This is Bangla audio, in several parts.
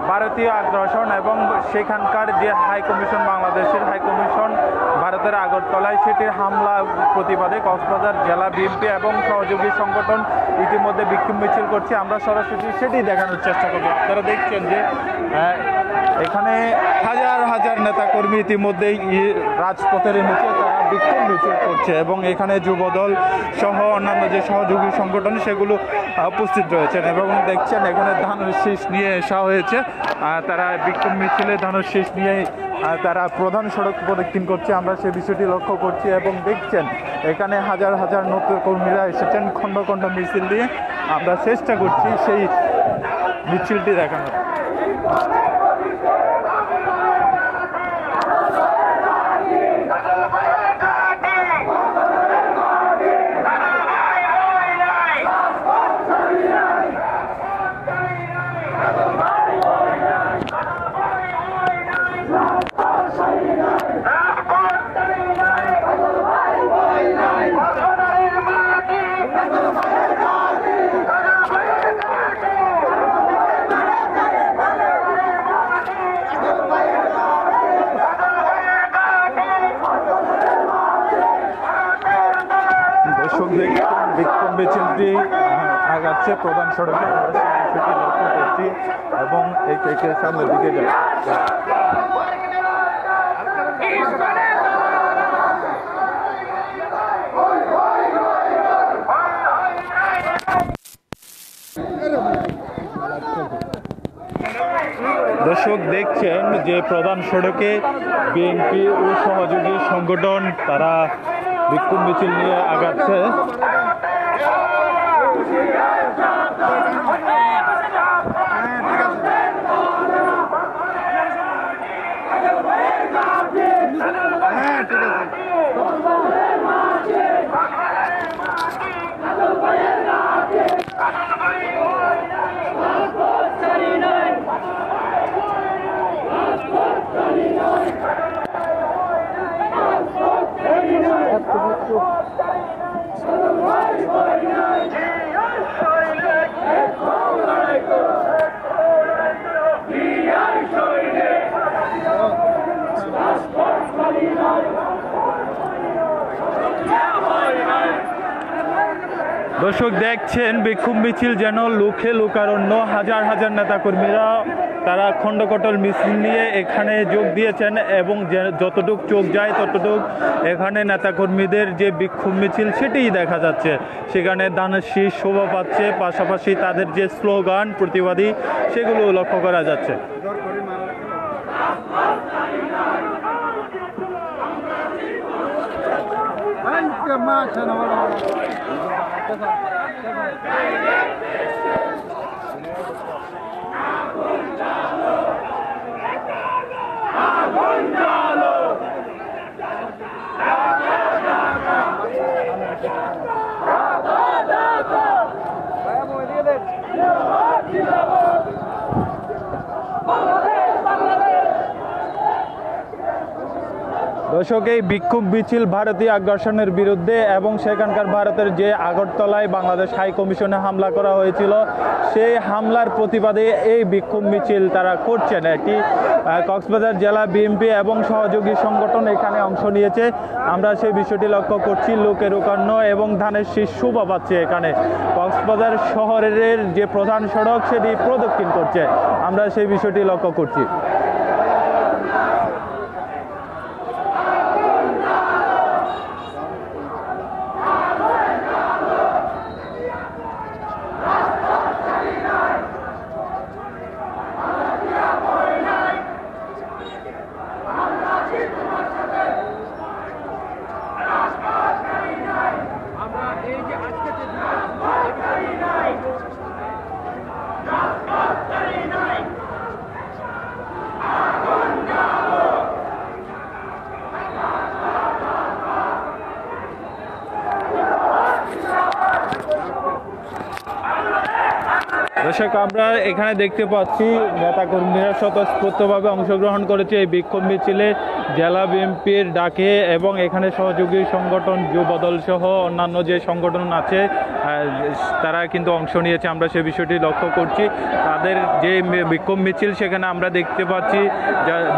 ভারতীয় আগ্রাসন এবং সেখানকার যে হাই কমিশন, বাংলাদেশের হাই কমিশন ভারতের আগরতলায়, সেটির হামলা প্রতিবাদে কক্সবাজার জেলা বিএনপি এবং সহযোগী সংগঠন ইতিমধ্যে বিক্ষোভ মিছিল করছে। আমরা সরাসরি সেটি দেখানোর চেষ্টা করব। আপনারা দেখছেন যে এখানে হাজার হাজার নেতাকর্মী ইতিমধ্যেই রাজপথের নিচে তারা বিক্ষোভ মিছিল করছে এবং এখানে যুবদল সহ অন্যান্য যে সহযোগী সংগঠন সেগুলো উপস্থিত রয়েছেন এবং দেখছেন এখানে ধানের শীষ নিয়ে আসা হয়েছে। তারা বিক্ষোভ মিছিলে ধানের শীষ নিয়ে তারা প্রধান সড়ক প্রদক্ষিণ করছে। আমরা সেই বিষয়টি লক্ষ্য করছি এবং দেখছেন এখানে হাজার হাজার নেতাকর্মীরা এসেছেন খণ্ড খণ্ড মিছিল দিয়ে। আমরা চেষ্টা করছি সেই মিছিলটি দেখানোর। বিক্ষোভ মিছিলটি আগাচ্ছে প্রধান সড়কে, সেটি লক্ষ্য করছি এবং সামনের দিকে যাচ্ছে। দর্শক দেখছেন যে প্রধান সড়কে বিএনপি ও সহযোগী সংগঠন তারা বিক্ষোভ মিছিল নিয়ে আগাচ্ছে। দর্শক দেখছেন বিক্ষোভ মিছিল যেন লোকে লোকারণ্য। হাজার হাজার নেতাকর্মীরা তারা খণ্ডকটল মিছিল নিয়ে এখানে যোগ দিয়েছেন এবং যতটুক চোখ যায় ততটুক এখানে নেতাকর্মীদের যে বিক্ষোভ মিছিল সেটিই দেখা যাচ্ছে। সেখানে ধানের শীষ শোভা পাচ্ছে, পাশাপাশি তাদের যে স্লোগান প্রতিবাদী সেগুলো লক্ষ্য করা যাচ্ছে। দর্শক এই বিক্ষোভ মিছিল ভারতীয় আগ্রাসনের বিরুদ্ধে এবং সেখানকার ভারতের যে আগরতলায় বাংলাদেশ হাই কমিশনে হামলা করা হয়েছিল সেই হামলার প্রতিবাদে এই বিক্ষোভ মিছিল তারা করছেন। এটি কক্সবাজার জেলা বিএনপি এবং সহযোগী সংগঠন এখানে অংশ নিয়েছে। আমরা সেই বিষয়টি লক্ষ্য করছি, লোকে লোকারণ্য এবং ধানের শীষ শোভা পাচ্ছে। এখানে কক্সবাজার শহরের যে প্রধান সড়ক সেটি প্রদক্ষিণ করছে। আমরা সেই বিষয়টি লক্ষ্য করছি। দর্শক আমরা এখানে দেখতে পাচ্ছি নেতাকর্মীরা স্বতঃস্ফূর্তভাবে অংশগ্রহণ করেছে এই বিক্ষোভ মিছিলে জেলা বিএনপির ডাকে এবং এখানে সহযোগী সংগঠন যুবদল সহ অন্যান্য যে সংগঠন আছে তারা কিন্তু অংশ নিয়েছে। আমরা সে বিষয়টি লক্ষ্য করছি। তাদের যে বিক্ষোভ মিছিল সেখানে আমরা দেখতে পাচ্ছি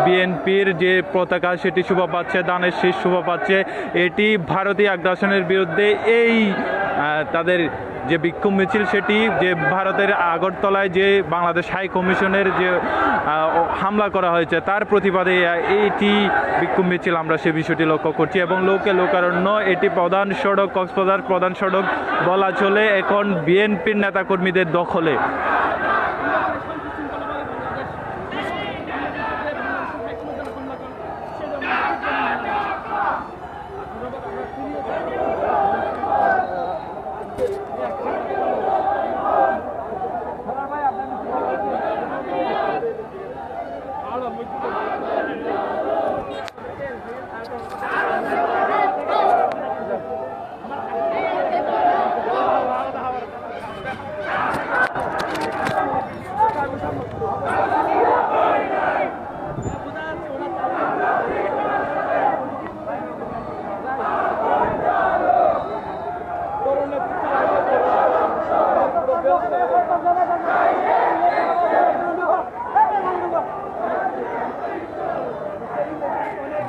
বিএনপির যে পতাকা সেটি শোভা পাচ্ছে, দানের শীষ শোভা পাচ্ছে। এটি ভারতীয় আগ্রাসনের বিরুদ্ধে এই তাদের যে বিক্ষোভ মিছিল সেটি যে ভারতের আগরতলায় যে বাংলাদেশ হাই কমিশনের যে হামলা করা হয়েছে তার প্রতিবাদে এইটি বিক্ষোভ মিছিল আমরা সে বিষয়টি লক্ষ্য করছি। এবং লোকে লোকারণ্য এটি প্রধান সড়ক, কক্সবাজার প্রধান সড়ক বলা চলে এখন বিএনপির নেতাকর্মীদের দখলে।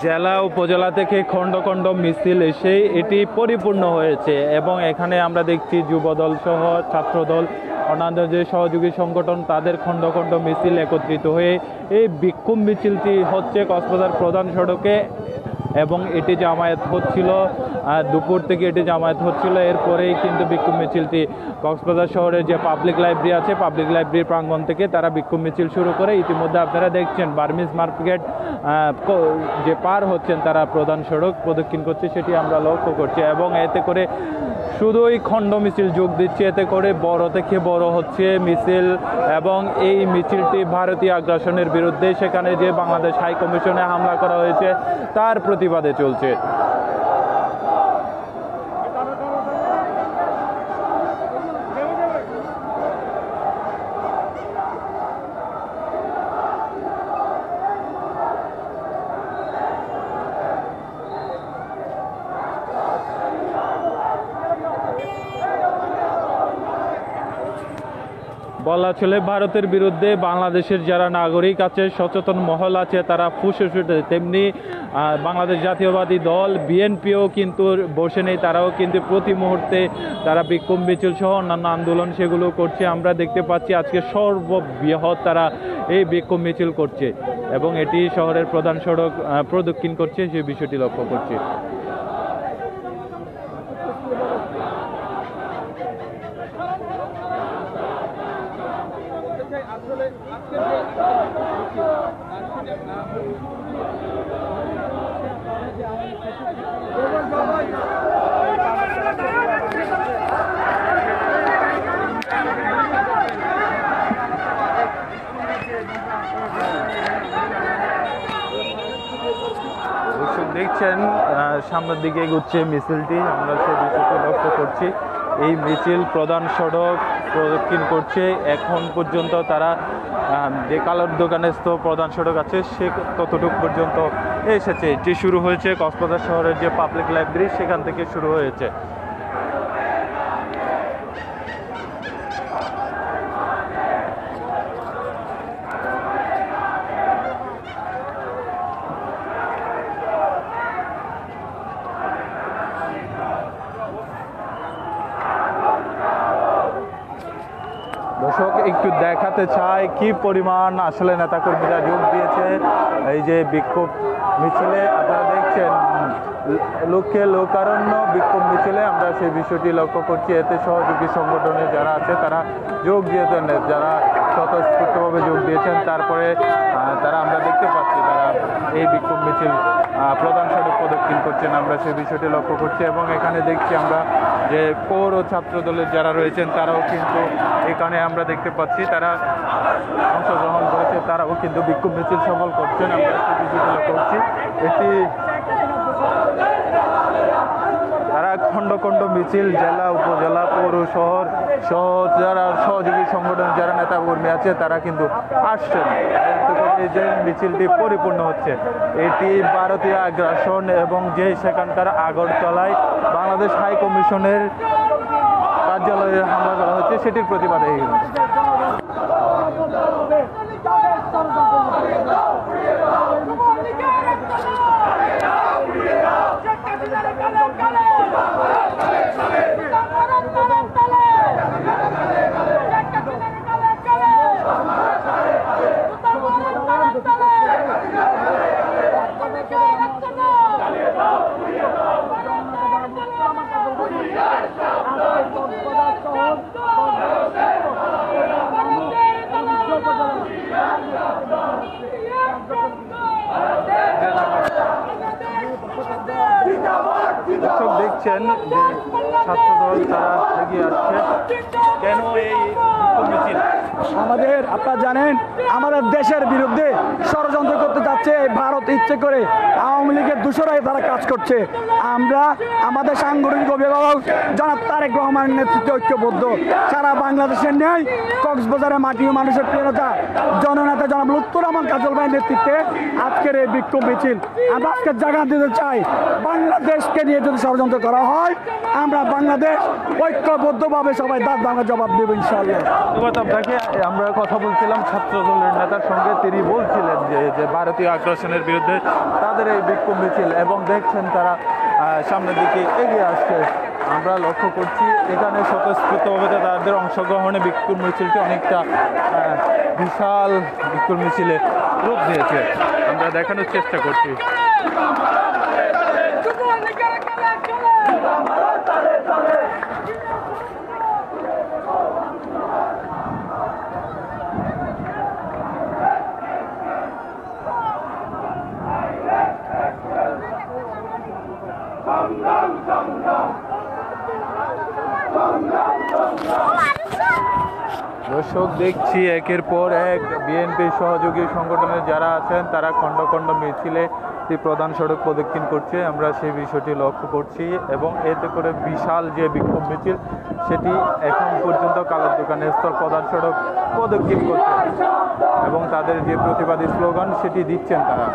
জেলা উপজেলা থেকে খণ্ড খণ্ড মিছিল এসে এটি পরিপূর্ণ হয়েছে এবং এখানে আমরা দেখছি যুবদল সহ ছাত্রদল অন্যান্য যে সহযোগী সংগঠন তাদের খণ্ড খণ্ড মিছিল একত্রিত হয়ে এই বিক্ষোভ মিছিলটি হচ্ছে কক্সবাজার প্রধান সড়কে এবং এটি জামায়াত হচ্ছিল দুপুর থেকে এটি জামায়াত হচ্ছিল। এরপরেই কিন্তু বিক্ষোভ মিছিলটি কক্সবাজার শহরে যে পাবলিক লাইব্রেরি আছে পাবলিক লাইব্রেরির প্রাঙ্গণ থেকে তারা বিক্ষোভ মিছিল শুরু করে। ইতিমধ্যে আপনারা দেখছেন বার্মিজ মার্কেট যে পার হচ্ছেন তারা প্রধান সড়ক প্রদক্ষিণ করছে সেটি আমরা লক্ষ্য করছি এবং এতে করে শুধুই খণ্ড মিছিল যোগ দিচ্ছে, এতে করে বড় থেকে বড় হচ্ছে মিছিল এবং এই মিছিলটি ভারতীয় আগ্রাসনের বিরুদ্ধে সেখানে যে বাংলাদেশ হাই কমিশনে হামলা করা হয়েছে তার প্রতিবাদে চলছে। বলা চলে ভারতের বিরুদ্ধে বাংলাদেশের যারা নাগরিক আছে, সচেতন মহল আছে তারা ফুঁসে ফুটে, তেমনি বাংলাদেশ জাতীয়বাদী দল বিএনপিও কিন্তু বসে নেই, তারাও কিন্তু প্রতি মুহূর্তে তারা বিক্ষোভ মিছিল সহ অন্যান্য আন্দোলন সেগুলো করছে। আমরা দেখতে পাচ্ছি আজকে সর্ববৃহৎ তারা এই বিক্ষোভ মিছিল করছে এবং এটি শহরের প্রধান সড়ক প্রদক্ষিণ করছে, সেই বিষয়টি লক্ষ্য করছে। দেখছেন সামনের দিকে এগোচ্ছে মিছিলটি, আমরা সেই বিষয়টি লক্ষ্য করছি। এই মিছিল প্রধান সড়ক প্রদক্ষিণ করছে। এখন পর্যন্ত তারা যে কালোর দোকানস্থ প্রধান সড়ক আছে সে ততটুকু পর্যন্ত এসেছে। এটি শুরু হয়েছে কক্সবাজার শহরের যে পাবলিক লাইব্রেরি সেখান থেকে শুরু হয়েছে। দর্শক একটু দেখাতে চাই কি পরিমাণ আসলে নেতাকর্মীরা যোগ দিয়েছে এই যে বিক্ষোভ মিছিলে। আপনারা দেখছেন লোকে লোকারণ্য বিক্ষোভ মিছিলে, আমরা সেই বিষয়টি লক্ষ্য করছি। এতে সহযোগী সংগঠনে যারা আছে তারা যোগ দিয়েছেন, যারা স্বতঃস্ফূর্তভাবে যোগ দিয়েছেন। তারপরে তারা আমরা দেখতে পাচ্ছি তারা এই বিক্ষোভ মিছিল প্রধান সড়ক প্রদক্ষিণ করছেন, আমরা সেই বিষয়টি লক্ষ্য করছি। এবং এখানে দেখছি আমরা যে পৌর ছাত্র দলের যারা রয়েছেন তারাও কিন্তু এখানে আমরা দেখতে পাচ্ছি তারা অংশগ্রহণ করেছে, তারাও কিন্তু বিক্ষোভ মিছিল সফল করছেন, আমরা সেই বিষয়টি লক্ষ্য করছি। এটি তারা খণ্ড খণ্ড মিছিল জেলা উপজেলা পৌর শহর সহ যারা সহযোগী সংগঠন যারা নেতা কর্মী আছে তারা কিন্তু আসছেন। এই যে মিছিলটি পরিপূর্ণ হচ্ছে, এটি ভারতীয় আগ্রাসন এবং যে সেখানকার আগরতলায় বাংলাদেশ হাই কমিশনের কার্যালয়ে হামলা করা হচ্ছে সেটির প্রতিবাদে। দর্শক দেখছেন যে ছাত্রদল তারা এগিয়ে আসছে। কেন এই মিছিল? আমাদের আপনারা জানেন আমাদের দেশের বিরুদ্ধে ষড়যন্ত্র করতে যাচ্ছে এই ভারত, ইচ্ছে করে আওয়ামী লীগের দূষরায় তারা কাজ করছে। আমরা আমাদের সাংগঠনিক অভিভাবক জনাব তারেক রহমানের নেতৃত্বে ঐক্যবদ্ধ। সারা বাংলাদেশের ন্যায় কক্সবাজারের মাটি ও মানুষের প্রিয়তা জননেতা জনাব লুৎফর রহমান কাজল ভাইয়ের নেতৃত্বে আজকের এই বিক্ষোভ মিছিল। আমরা আজকে জায়গা দিতে চাই, বাংলাদেশকে নিয়ে যদি ষড়যন্ত্র করা হয় আমরা বাংলাদেশ ঐক্যবদ্ধভাবে সবাই দাঁত ভাঙা জবাব দেব ইনশাআল্লাহ। ধন্যবাদ আপনাকে। আমরা কথা বলছিলাম ছাত্র দলের নেতার সঙ্গে, তিনি বলছিলেন যে ভারতীয় আগ্রাসনের বিরুদ্ধে তাদের এই বিক্ষোভ মিছিল, এবং দেখছেন তারা সামনের দিকে এগিয়ে আসছে। আমরা লক্ষ্য করছি এখানে স্বতঃস্ফূর্তভাবে তাদের অংশগ্রহণে বিক্ষোভ মিছিলটি অনেকটা বিশাল বিক্ষোভ মিছিলে রূপ দিয়েছে। আমরা দেখানোর চেষ্টা করছি। দর্শক দেখছি একের পর এক বিএনপি সহযোগী সংগঠনের যারা আছেন তারা খণ্ড খণ্ড মিছিলে প্রধান সড়ক প্রদক্ষিণ করছে। আমরা সেই বিষয়টি লক্ষ্য করছি, এবং এতে করে বিশাল যে বিক্ষোভ মিছিল সেটি এখন পর্যন্ত কালের দোকানের স্থল প্রধান সড়ক প্রদক্ষিণ করছে, এবং তাদের যে প্রতিবাদী স্লোগান সেটি দিচ্ছেন তারা।